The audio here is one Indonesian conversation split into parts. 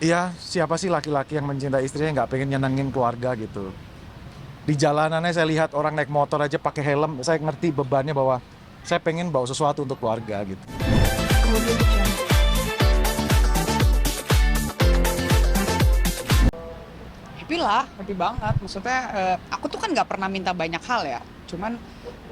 Iya, siapa sih laki-laki yang mencintai istrinya nggak pengen nyenengin keluarga gitu. Di jalanannya saya lihat orang naik motor aja pakai helm, saya ngerti bebannya bahwa saya pengen bawa sesuatu untuk keluarga gitu. Happy lah, happy banget. Maksudnya aku tuh kan nggak pernah minta banyak hal ya. Cuman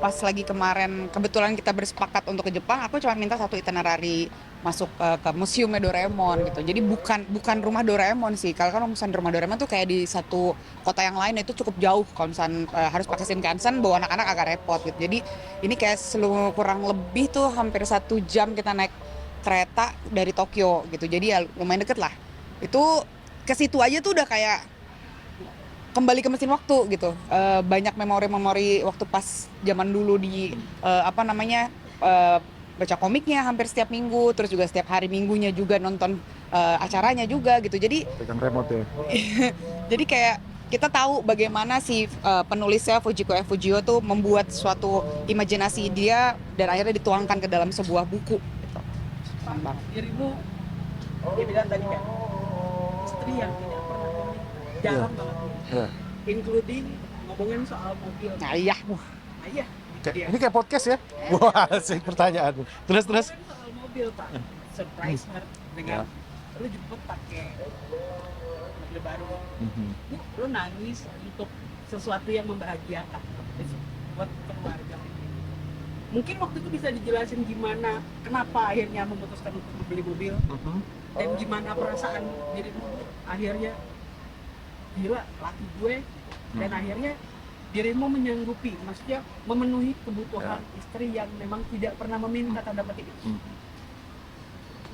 pas lagi kemarin kebetulan kita bersepakat untuk ke Jepang, aku cuma minta satu itinerary masuk ke museumnya Doraemon gitu. Jadi bukan rumah Doraemon sih. Kalau kan misalnya rumah Doraemon tuh kayak di satu kota yang lain itu cukup jauh. Kalau misalnya harus pakai Shinkansen, bawa anak-anak agak repot gitu. Jadi ini kayak seluruh kurang lebih tuh hampir 1 jam kita naik kereta dari Tokyo gitu. Jadi ya lumayan deket lah. Itu ke situ aja tuh udah kayak kembali ke mesin waktu gitu. Banyak memori-memori waktu pas zaman dulu di apa namanya baca komiknya hampir setiap minggu, terus juga setiap hari minggunya juga nonton acaranya juga gitu. Jadi Pegang remote ya. jadi kayak kita tahu bagaimana si penulisnya Fujiko F. Fujio tuh membuat suatu imajinasi dia dan akhirnya dituangkan ke dalam sebuah buku gitu. Keren banget. Dirimu dia bilang tadi kan istri yang tidak pernah komit, jarang banget nih. Iya. Including ngomongin soal mobil. Nah iya, Nah, iya. Ini kayak podcast ya? Wah, asik pertanyaan. Terus. Ngomongin soal mobil Pak, surprise her dengan lu jemput pakai mobil baru. Mhm. Lu nangis untuk sesuatu yang membahagiakan buat keluarga. Mungkin waktu itu bisa dijelasin gimana, kenapa akhirnya memutuskan untuk membeli mobil dan gimana perasaan dirimu akhirnya gila laki gue dan akhirnya dirimu menyanggupi, maksudnya memenuhi kebutuhan istri yang memang tidak pernah meminta tanda petik itu.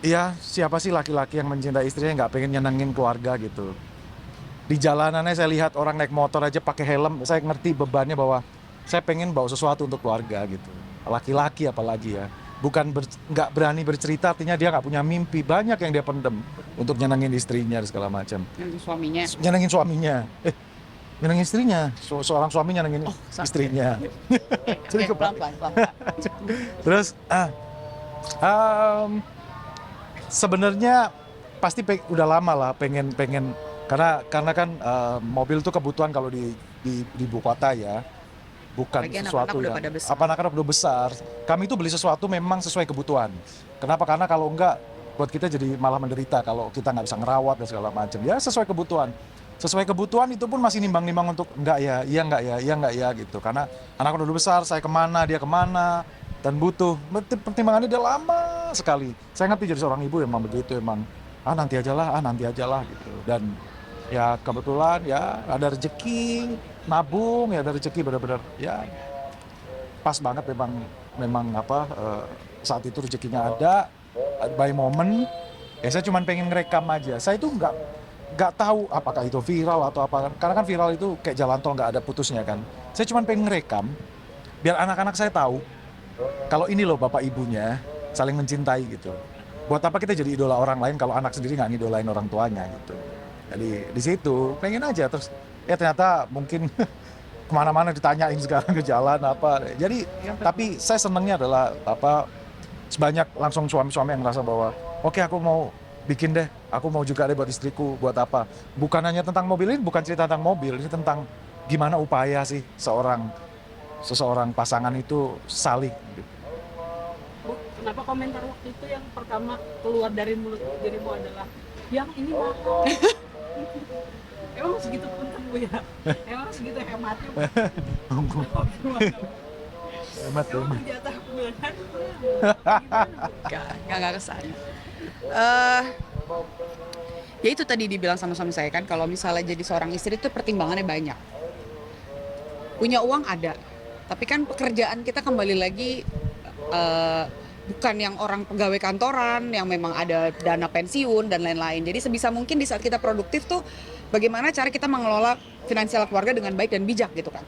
Iya, siapa sih laki-laki yang mencintai istrinya nggak pengen nyenengin keluarga gitu. Di jalanannya saya lihat orang naik motor aja pakai helm, saya ngerti bebannya bahwa saya pengen bawa sesuatu untuk keluarga gitu. Laki-laki apalagi ya, bukan nggak berani bercerita artinya dia nggak punya mimpi, banyak yang dia pendem untuk nyenengin istrinya dan segala macam. yang suaminya. Nyenengin suaminya, nyenengin istrinya, seorang suami nyenengin sorry. istrinya. Jadi Oke, pelan-pelan. Terus sebenarnya pasti udah lama lah pengen karena kan mobil itu kebutuhan kalau di ibu kota ya, bukan Apalagi sesuatu anak-anak udah yang pada besar. apa anak-anak udah besar. Kami itu beli sesuatu memang sesuai kebutuhan. Kenapa? Karena kalau enggak buat kita jadi malah menderita kalau kita nggak bisa ngerawat dan segala macam. Ya sesuai kebutuhan. Sesuai kebutuhan itu pun masih nimbang-nimbang untuk enggak ya, iya enggak ya gitu. Karena anak udah besar, saya kemana, dia kemana, dan butuh. Pertimbangannya udah lama sekali. Saya ngerti jadi seorang ibu emang begitu, emang nanti aja lah gitu. Dan ya kebetulan ya ada rezeki, nabung ya ada rezeki benar-benar ya pas banget memang saat itu rezekinya ada by moment. Ya saya cuma pengen ngerekam aja. Saya itu nggak tahu apakah itu viral atau apa, karena kan viral itu kayak jalan tol nggak ada putusnya kan. Saya cuma pengen ngerekam biar anak-anak saya tahu kalau ini loh bapak ibunya saling mencintai gitu. Buat apa kita jadi idola orang lain kalau anak sendiri nggak ngidolain orang tuanya gitu. Jadi di situ pengen aja, terus ya ternyata mungkin kemana-mana ditanyain sekarang ke jalan apa. Jadi tapi saya senangnya adalah sebanyak langsung suami-suami yang ngerasa bahwa oke, aku mau bikin deh, aku mau juga deh buat istriku, buat apa. Bukan hanya tentang mobil, ini bukan cerita tentang mobil, ini tentang gimana upaya sih seseorang pasangan itu saling gitu. Bu, kenapa komentar waktu itu yang pertama keluar dari mulut dirimu adalah yang ini mahal? Emang segitu penting Bu ya? Emang segitu hematnya Bu? Hemat tuh. Emang jatah bulanan? Nggak kesana. Ya itu tadi dibilang sama suami saya kan, kalau misalnya jadi seorang istri itu pertimbangannya banyak. Punya uang ada, tapi kan pekerjaan kita kembali lagi bukan yang orang pegawai kantoran yang memang ada dana pensiun dan lain-lain. Jadi sebisa mungkin di saat kita produktif tuh bagaimana cara kita mengelola finansial keluarga dengan baik dan bijak gitu kan.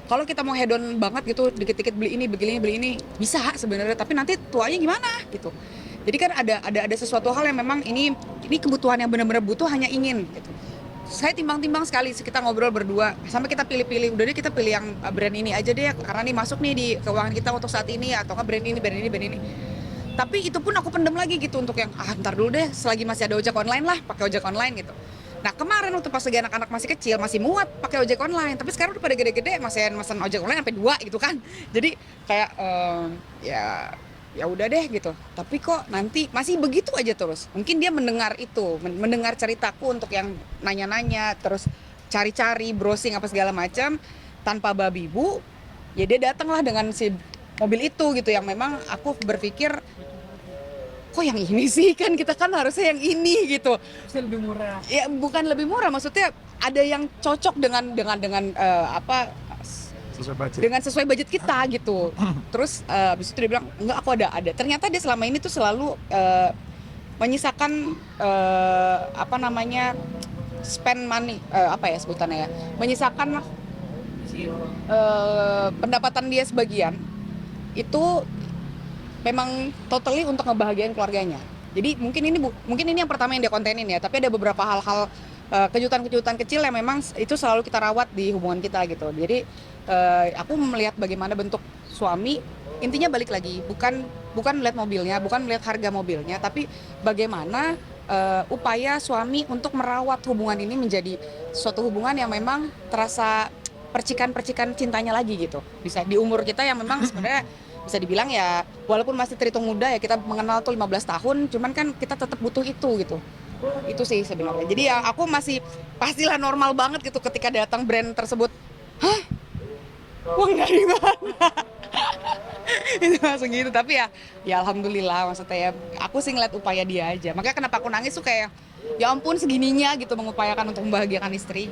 Kalau kita mau hedon banget gitu, dikit-dikit beli ini bisa sebenarnya, tapi nanti tuanya gimana gitu. Jadi kan ada sesuatu hal yang memang ini kebutuhan yang benar-benar butuh hanya ingin gitu. Saya timbang-timbang sekali, kita ngobrol berdua sampai kita pilih-pilih, udah deh kita pilih yang brand ini aja deh karena nih masuk nih di keuangan kita untuk saat ini, atau kan brand ini. Tapi itu pun aku pendem lagi gitu untuk yang ntar dulu deh, selagi masih ada ojek online lah, pakai ojek online gitu. Nah kemarin waktu pas lagi anak-anak masih kecil masih muat pakai ojek online, tapi sekarang udah pada gede-gede masih mesen ojek online sampai 2 gitu kan. Jadi kayak ya udah deh gitu. Tapi kok nanti masih begitu aja terus. Mungkin dia mendengar itu, mendengar ceritaku untuk yang nanya-nanya, terus cari-cari, browsing apa segala macam tanpa babi bu. Ya dia datanglah dengan si mobil itu gitu yang memang aku berpikir kok yang ini sih, kan kita kan harusnya yang ini gitu. Bisa lebih murah. Ya bukan lebih murah, maksudnya ada yang cocok dengan sesuai budget kita gitu. Terus habis itu dia bilang enggak, aku ada. Ternyata dia selama ini tuh selalu menyisakan spend money, sebutannya ya, menyisakan pendapatan dia sebagian itu memang totally untuk ngebahagiain keluarganya. Jadi mungkin ini yang pertama yang dia kontenin ya, tapi ada beberapa hal-hal kejutan-kejutan kecil yang memang itu selalu kita rawat di hubungan kita gitu. Jadi aku melihat bagaimana bentuk suami, intinya balik lagi, bukan melihat mobilnya, bukan melihat harga mobilnya, tapi bagaimana upaya suami untuk merawat hubungan ini menjadi suatu hubungan yang memang terasa percikan-percikan cintanya lagi gitu. Bisa di umur kita yang memang sebenarnya bisa dibilang ya walaupun masih terhitung muda ya, kita mengenal tuh 15 tahun, cuman kan kita tetap butuh itu gitu. Itu sih sebenarnya. Jadi ya aku masih pastilah normal banget gitu ketika datang brand tersebut. Hah? Uang dari mana? Itu langsung gitu. Tapi ya alhamdulillah, maksudnya ya aku sih ngeliat upaya dia aja. Makanya kenapa aku nangis tuh kayak ya ampun segininya gitu mengupayakan untuk membahagiakan istri.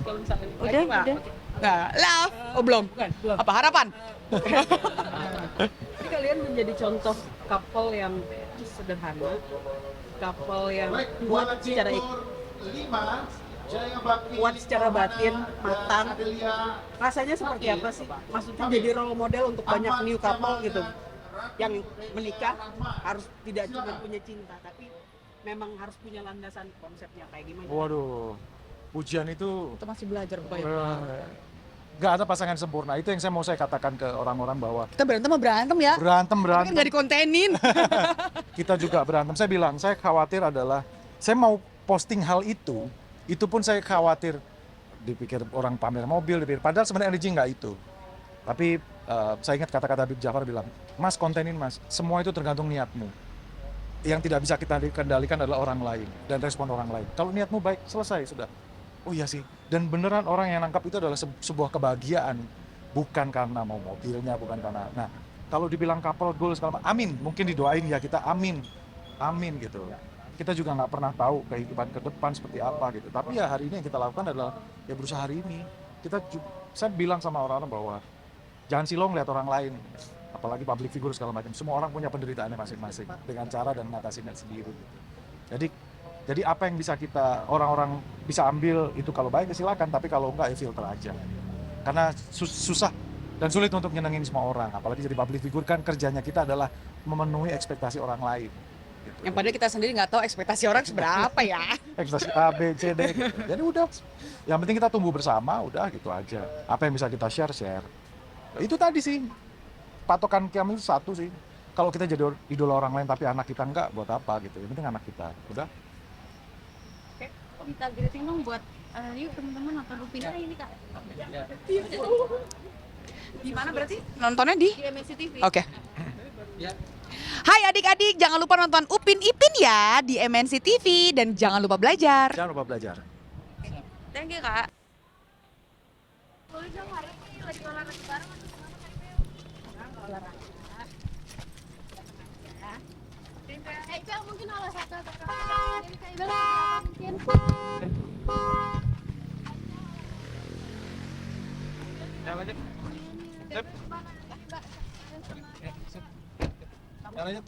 Kalau misalnya Udah. Nah, love. Oh belum. Belum. Apa harapan? Jadi kalian menjadi contoh couple yang sederhana, couple yang kuat secara batin, matang. Rasanya seperti apa sih? Maksudnya jadi role model untuk banyak new couple gitu, yang menikah harus tidak cuma punya cinta, tapi memang harus punya landasan konsepnya kayak gimana? Waduh, pujian itu Kita masih belajar Pak. nggak ada pasangan sempurna. Itu yang saya katakan ke orang-orang bahwa Kita berantem ya. berantem Tapi kan nggak dikontenin. kita juga berantem. Saya bilang, saya khawatir adalah saya mau posting hal itu pun saya khawatir dipikir orang pamer mobil, padahal sebenarnya energi nggak itu. Tapi saya ingat kata-kata Habib Jafar bilang, Mas kontenin Mas, semua itu tergantung niatmu. Yang tidak bisa kita kendalikan adalah orang lain dan respon orang lain. Kalau niatmu baik, selesai sudah. Oh iya sih, dan beneran orang yang nangkap itu adalah sebuah kebahagiaan, bukan karena mau mobilnya, bukan karena. Nah, kalau dibilang couple goal segala macam, amin, mungkin didoain ya kita, amin gitu. Kita juga nggak pernah tahu kehidupan ke depan seperti apa gitu. Tapi ya hari ini yang kita lakukan adalah ya berusaha hari ini. Saya bilang sama orang-orang bahwa jangan silong lihat orang lain, apalagi public figure segala macam. Semua orang punya penderitaannya masing-masing dengan cara dan ngatasinnya sendiri. Gitu. Jadi apa yang bisa kita orang-orang bisa ambil itu kalau baik silakan, tapi kalau enggak ya filter aja. Karena susah dan sulit untuk nyenengin semua orang, apalagi jadi public figure kan kerjanya kita adalah memenuhi ekspektasi orang lain. Gitu. Yang padahal kita sendiri nggak tahu ekspektasi orang seberapa ya. Ekspektasi A, B, C, D. Gitu. Jadi udah, yang penting kita tumbuh bersama, udah gitu aja. Apa yang bisa kita share. Itu tadi sih, patokan kami itu satu sih. Kalau kita jadi idola orang lain tapi anak kita enggak, buat apa gitu. Yang penting anak kita, udah. Minta greeting dong buat yuk teman-teman nonton Upina ini Kak. Di mana berarti? Nontonnya di? Di MNC TV. Oke. Hai adik-adik, jangan lupa nonton Upin Ipin ya di MNC TV dan jangan lupa belajar. Jangan lupa belajar. Thank you Kak. Boleh dong hari ini lagi olahraga bareng atau gimana Kak Ipel? Olahraga. Kak Ipel mungkin olahraga bareng. Jadi Kak Ipel mungkin. Ya lanjut. Sip. Ya lanjut.